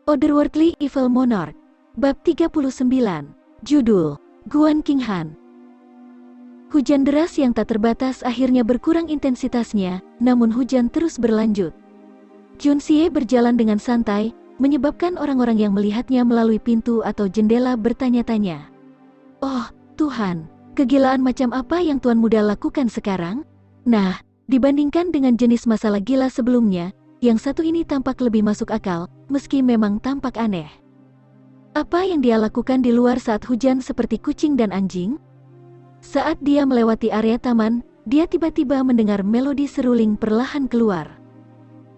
Otherworldly Evil Monarch. Bab 39. Judul, Guan Qinghan. Hujan deras yang tak terbatas akhirnya berkurang intensitasnya, namun hujan terus berlanjut. Junxie berjalan dengan santai, menyebabkan orang-orang yang melihatnya melalui pintu atau jendela bertanya-tanya. Oh, Tuhan, kegilaan macam apa yang Tuan Muda lakukan sekarang? Nah, dibandingkan dengan jenis masalah gila sebelumnya, yang satu ini tampak lebih masuk akal, meski memang tampak aneh. Apa yang dia lakukan di luar saat hujan seperti kucing dan anjing? Saat dia melewati area taman, dia tiba-tiba mendengar melodi seruling perlahan keluar.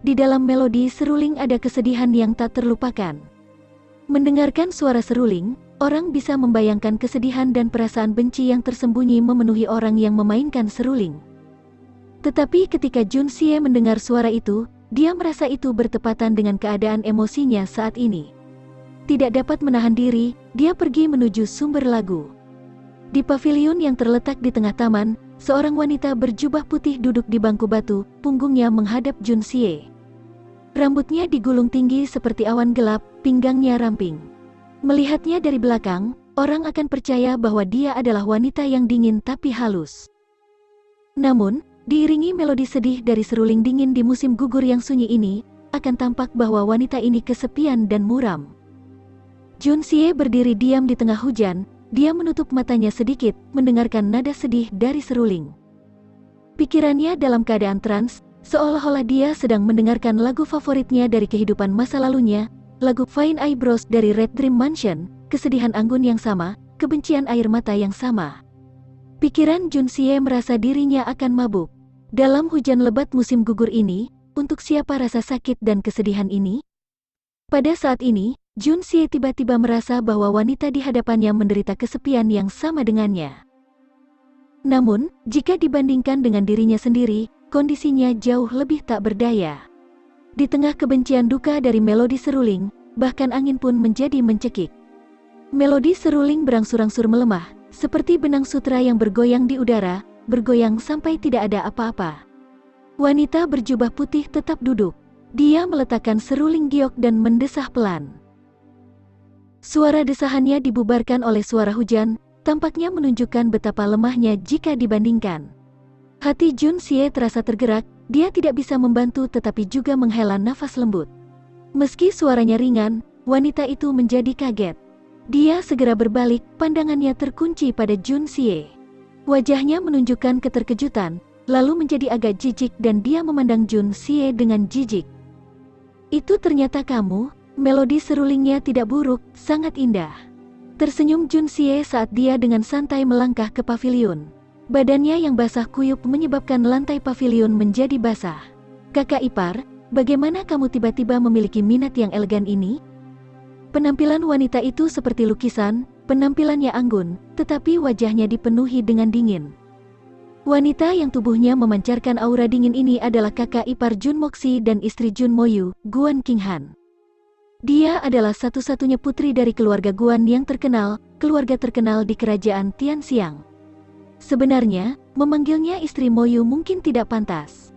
Di dalam melodi seruling ada kesedihan yang tak terlupakan. Mendengarkan suara seruling, orang bisa membayangkan kesedihan dan perasaan benci yang tersembunyi memenuhi orang yang memainkan seruling. Tetapi ketika Junxie mendengar suara itu, dia merasa itu bertepatan dengan keadaan emosinya saat ini. Tidak dapat menahan diri, dia pergi menuju sumber lagu. Di pavilion yang terletak di tengah taman, seorang wanita berjubah putih duduk di bangku batu, punggungnya menghadap Junxie. Rambutnya digulung tinggi seperti awan gelap, pinggangnya ramping. Melihatnya dari belakang, orang akan percaya bahwa dia adalah wanita yang dingin tapi halus. Namun, diiringi melodi sedih dari seruling dingin di musim gugur yang sunyi ini, akan tampak bahwa wanita ini kesepian dan muram. Junxie berdiri diam di tengah hujan, dia menutup matanya sedikit, mendengarkan nada sedih dari seruling. Pikirannya dalam keadaan trans, seolah-olah dia sedang mendengarkan lagu favoritnya dari kehidupan masa lalunya, lagu Fine Eyebrows dari Red Dream Mansion, kesedihan anggun yang sama, kebencian air mata yang sama. Pikiran Junxie merasa dirinya akan mabuk. Dalam hujan lebat musim gugur ini, untuk siapa rasa sakit dan kesedihan ini? Pada saat ini, Junxie tiba-tiba merasa bahwa wanita di hadapannya menderita kesepian yang sama dengannya. Namun, jika dibandingkan dengan dirinya sendiri, kondisinya jauh lebih tak berdaya. Di tengah kebencian duka dari melodi seruling, bahkan angin pun menjadi mencekik. Melodi seruling berangsur-angsur melemah, seperti benang sutra yang bergoyang di udara, bergoyang sampai tidak ada apa-apa. Wanita berjubah putih tetap duduk. Dia meletakkan seruling giok dan mendesah pelan. Suara desahannya dibubarkan oleh suara hujan, tampaknya menunjukkan betapa lemahnya jika dibandingkan. Hati Junxie terasa tergerak, dia tidak bisa membantu tetapi juga menghela nafas lembut. Meski suaranya ringan, wanita itu menjadi kaget. Dia segera berbalik, pandangannya terkunci pada Junxie. Wajahnya menunjukkan keterkejutan, lalu menjadi agak jijik dan dia memandang Junxie dengan jijik. Itu ternyata kamu? Melodi serulingnya tidak buruk, sangat indah. Tersenyum Junxie saat dia dengan santai melangkah ke pavilion. Badannya yang basah kuyup menyebabkan lantai pavilion menjadi basah. Kakak ipar, bagaimana kamu tiba-tiba memiliki minat yang elegan ini? Penampilan wanita itu seperti lukisan, penampilannya anggun, tetapi wajahnya dipenuhi dengan dingin. Wanita yang tubuhnya memancarkan aura dingin ini adalah kakak ipar Jun Moxi dan istri Jun Moyu, Guan Qinghan. Dia adalah satu-satunya putri dari keluarga Guan yang terkenal, keluarga terkenal di kerajaan Tianxiang. Sebenarnya, memanggilnya istri Moyu mungkin tidak pantas.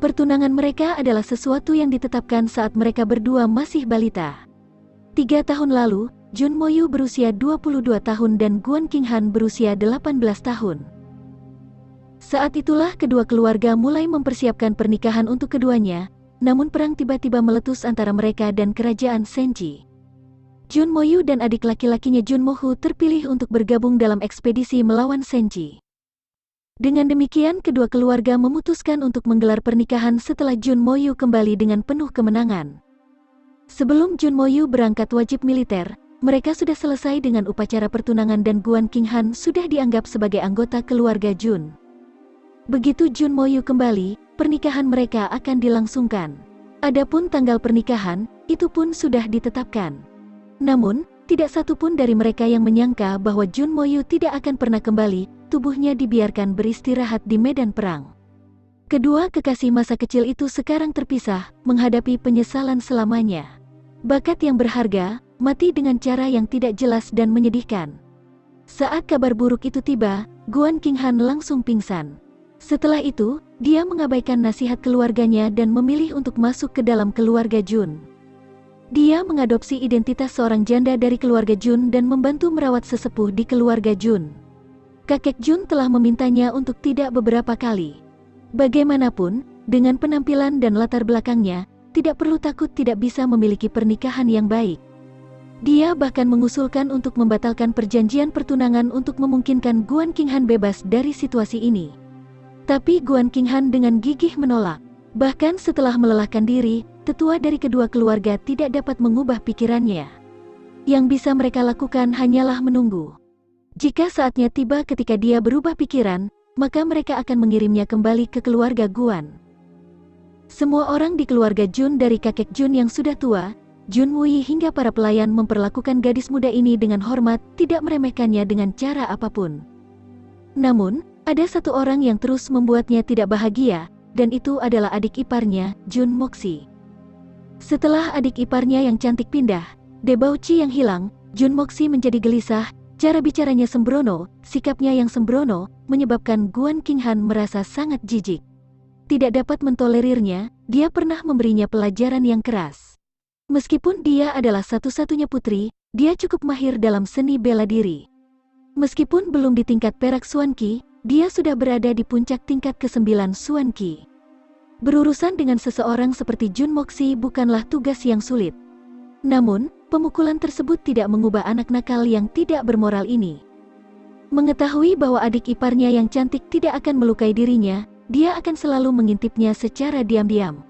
Pertunangan mereka adalah sesuatu yang ditetapkan saat mereka berdua masih balita. 3 tahun lalu, Jun Moyu berusia 22 tahun dan Guan Qinghan berusia 18 tahun. Saat itulah kedua keluarga mulai mempersiapkan pernikahan untuk keduanya, namun perang tiba-tiba meletus antara mereka dan kerajaan Senji. Jun Moyu dan adik laki-lakinya Jun Mohu terpilih untuk bergabung dalam ekspedisi melawan Senji. Dengan demikian kedua keluarga memutuskan untuk menggelar pernikahan setelah Jun Moyu kembali dengan penuh kemenangan. Sebelum Jun Moyu berangkat wajib militer, mereka sudah selesai dengan upacara pertunangan dan Guan Qinghan sudah dianggap sebagai anggota keluarga Jun. Begitu Jun Moyu kembali, pernikahan mereka akan dilangsungkan. Adapun tanggal pernikahan, itu pun sudah ditetapkan. Namun, tidak satu pun dari mereka yang menyangka bahwa Jun Moyu tidak akan pernah kembali, tubuhnya dibiarkan beristirahat di medan perang. Kedua kekasih masa kecil itu sekarang terpisah, menghadapi penyesalan selamanya. Bakat yang berharga, mati dengan cara yang tidak jelas dan menyedihkan. Saat kabar buruk itu tiba, Guan Qinghan langsung pingsan. Setelah itu, dia mengabaikan nasihat keluarganya dan memilih untuk masuk ke dalam keluarga Jun. Dia mengadopsi identitas seorang janda dari keluarga Jun dan membantu merawat sesepuh di keluarga Jun. Kakek Jun telah memintanya untuk tidak beberapa kali. Bagaimanapun, dengan penampilan dan latar belakangnya, tidak perlu takut tidak bisa memiliki pernikahan yang baik. Dia bahkan mengusulkan untuk membatalkan perjanjian pertunangan untuk memungkinkan Guan Qinghan bebas dari situasi ini. Tapi Guan Qinghan dengan gigih menolak. Bahkan setelah melelahkan diri, tetua dari kedua keluarga tidak dapat mengubah pikirannya. Yang bisa mereka lakukan hanyalah menunggu. Jika saatnya tiba ketika dia berubah pikiran, maka mereka akan mengirimnya kembali ke keluarga Guan. Semua orang di keluarga Jun dari kakek Jun yang sudah tua, Jun Wui hingga para pelayan memperlakukan gadis muda ini dengan hormat, tidak meremehkannya dengan cara apapun. Namun, ada satu orang yang terus membuatnya tidak bahagia, dan itu adalah adik iparnya, Jun Moxi. Setelah adik iparnya yang cantik pindah, Debauci yang hilang, Jun Moxi menjadi gelisah, cara bicaranya sembrono, sikapnya yang sembrono, menyebabkan Guan Qinghan merasa sangat jijik. Tidak dapat mentolerirnya, dia pernah memberinya pelajaran yang keras. Meskipun dia adalah satu-satunya putri, dia cukup mahir dalam seni bela diri. Meskipun belum di tingkat perak Xuan Qi, dia sudah berada di puncak tingkat ke-9 Xuan Qi. Berurusan dengan seseorang seperti Jun Moxi bukanlah tugas yang sulit. Namun, pemukulan tersebut tidak mengubah anak nakal yang tidak bermoral ini. Mengetahui bahwa adik iparnya yang cantik tidak akan melukai dirinya, dia akan selalu mengintipnya secara diam-diam.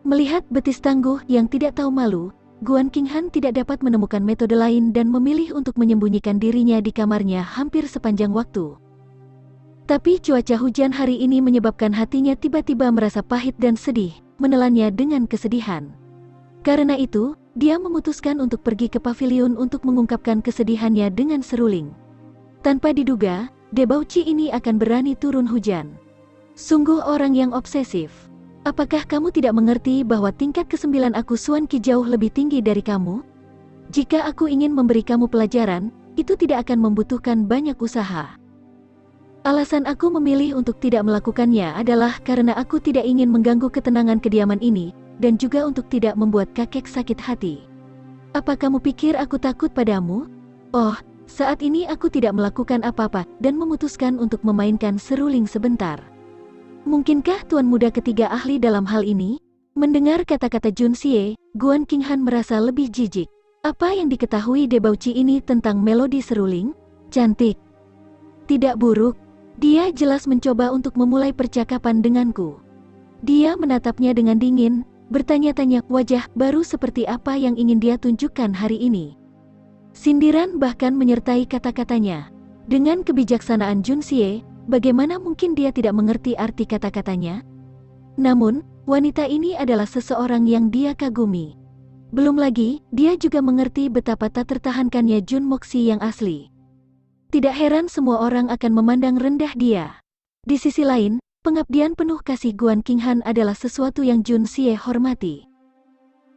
Melihat betis tangguh yang tidak tahu malu, Guan Qinghan tidak dapat menemukan metode lain dan memilih untuk menyembunyikan dirinya di kamarnya hampir sepanjang waktu. Tapi cuaca hujan hari ini menyebabkan hatinya tiba-tiba merasa pahit dan sedih, menelannya dengan kesedihan. Karena itu, dia memutuskan untuk pergi ke pavilion untuk mengungkapkan kesedihannya dengan seruling. Tanpa diduga, Debauci ini akan berani turun hujan. Sungguh orang yang obsesif. Apakah kamu tidak mengerti bahwa tingkat ke-9 aku Xuan Qi jauh lebih tinggi dari kamu? Jika aku ingin memberi kamu pelajaran, itu tidak akan membutuhkan banyak usaha. Alasan aku memilih untuk tidak melakukannya adalah karena aku tidak ingin mengganggu ketenangan kediaman ini, dan juga untuk tidak membuat kakek sakit hati. Apa kamu pikir aku takut padamu? Oh, saat ini aku tidak melakukan apa-apa, dan memutuskan untuk memainkan seruling sebentar. Mungkinkah tuan muda ketiga ahli dalam hal ini? Mendengar kata-kata Jun Xie, Guan Qinghan merasa lebih jijik. Apa yang diketahui Debauci ini tentang melodi seruling? Cantik. Tidak buruk. Dia jelas mencoba untuk memulai percakapan denganku. Dia menatapnya dengan dingin, bertanya-tanya wajah baru seperti apa yang ingin dia tunjukkan hari ini. Sindiran bahkan menyertai kata-katanya. Dengan kebijaksanaan Jun Xie, bagaimana mungkin dia tidak mengerti arti kata-katanya? Namun, wanita ini adalah seseorang yang dia kagumi. Belum lagi, dia juga mengerti betapa tak tertahankannya Jun Moxi yang asli. Tidak heran semua orang akan memandang rendah dia. Di sisi lain, pengabdian penuh kasih Guan Qinghan adalah sesuatu yang Jun Xie hormati.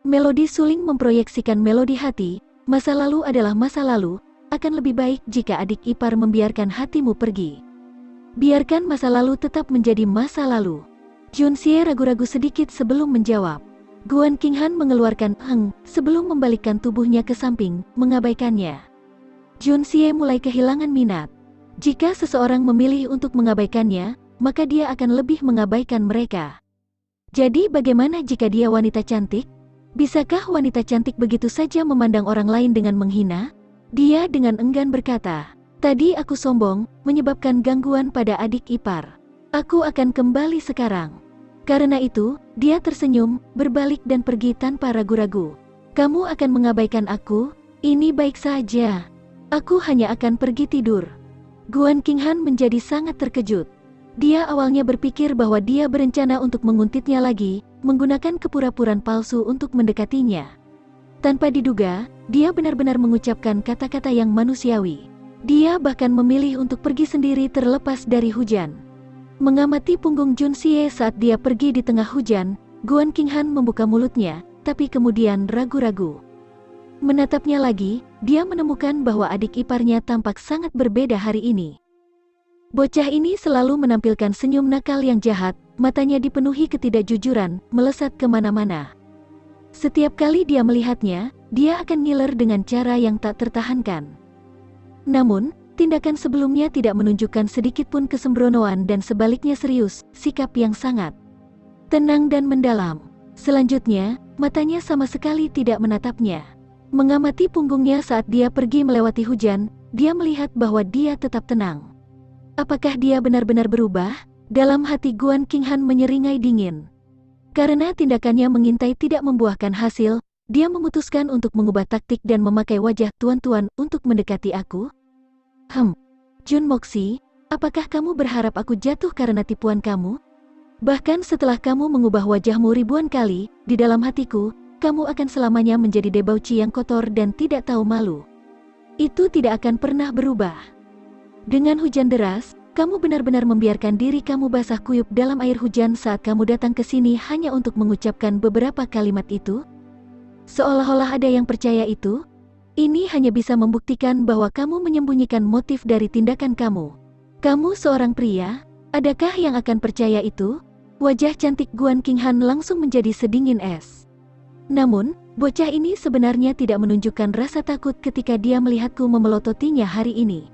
Melodi suling memproyeksikan melodi hati, masa lalu adalah masa lalu, akan lebih baik jika adik ipar membiarkan hatimu pergi. Biarkan masa lalu tetap menjadi masa lalu. Jun Xie ragu-ragu sedikit sebelum menjawab. Guan Qinghan mengeluarkan sebelum membalikkan tubuhnya ke samping, mengabaikannya. Jun Xie mulai kehilangan minat. Jika seseorang memilih untuk mengabaikannya, maka dia akan lebih mengabaikan mereka. Jadi bagaimana jika dia wanita cantik? Bisakah wanita cantik begitu saja memandang orang lain dengan menghina? Dia dengan enggan berkata, tadi aku sombong, menyebabkan gangguan pada adik ipar. Aku akan kembali sekarang. Karena itu, dia tersenyum, berbalik dan pergi tanpa ragu-ragu. Kamu akan mengabaikan aku? Ini baik saja. Aku hanya akan pergi tidur. Guan Qinghan menjadi sangat terkejut. Dia awalnya berpikir bahwa dia berencana untuk menguntitnya lagi, menggunakan kepura-puraan palsu untuk mendekatinya. Tanpa diduga, dia benar-benar mengucapkan kata-kata yang manusiawi. Dia bahkan memilih untuk pergi sendiri terlepas dari hujan. Mengamati punggung Jun Xie saat dia pergi di tengah hujan, Guan Qinghan membuka mulutnya, tapi kemudian ragu-ragu. Menatapnya lagi, dia menemukan bahwa adik iparnya tampak sangat berbeda hari ini. Bocah ini selalu menampilkan senyum nakal yang jahat, matanya dipenuhi ketidakjujuran, melesat kemana-mana. Setiap kali dia melihatnya, dia akan ngiler dengan cara yang tak tertahankan. Namun, tindakan sebelumnya tidak menunjukkan sedikitpun kesembronoan dan sebaliknya serius, sikap yang sangat tenang dan mendalam. Selanjutnya, matanya sama sekali tidak menatapnya. Mengamati punggungnya saat dia pergi melewati hujan, dia melihat bahwa dia tetap tenang. Apakah dia benar-benar berubah? Dalam hati Guan Qinghan menyeringai dingin. Karena tindakannya mengintai tidak membuahkan hasil, dia memutuskan untuk mengubah taktik dan memakai wajah tuan-tuan untuk mendekati aku. Jun Moxi, apakah kamu berharap aku jatuh karena tipuan kamu? Bahkan setelah kamu mengubah wajahmu ribuan kali, di dalam hatiku, kamu akan selamanya menjadi debauci yang kotor dan tidak tahu malu. Itu tidak akan pernah berubah. Dengan hujan deras, kamu benar-benar membiarkan diri kamu basah kuyup dalam air hujan saat kamu datang ke sini hanya untuk mengucapkan beberapa kalimat itu? Seolah-olah ada yang percaya itu. Ini hanya bisa membuktikan bahwa kamu menyembunyikan motif dari tindakan kamu. Kamu seorang pria, adakah yang akan percaya itu? Wajah cantik Guan Qinghan langsung menjadi sedingin es. Namun, bocah ini sebenarnya tidak menunjukkan rasa takut ketika dia melihatku memelototinya hari ini.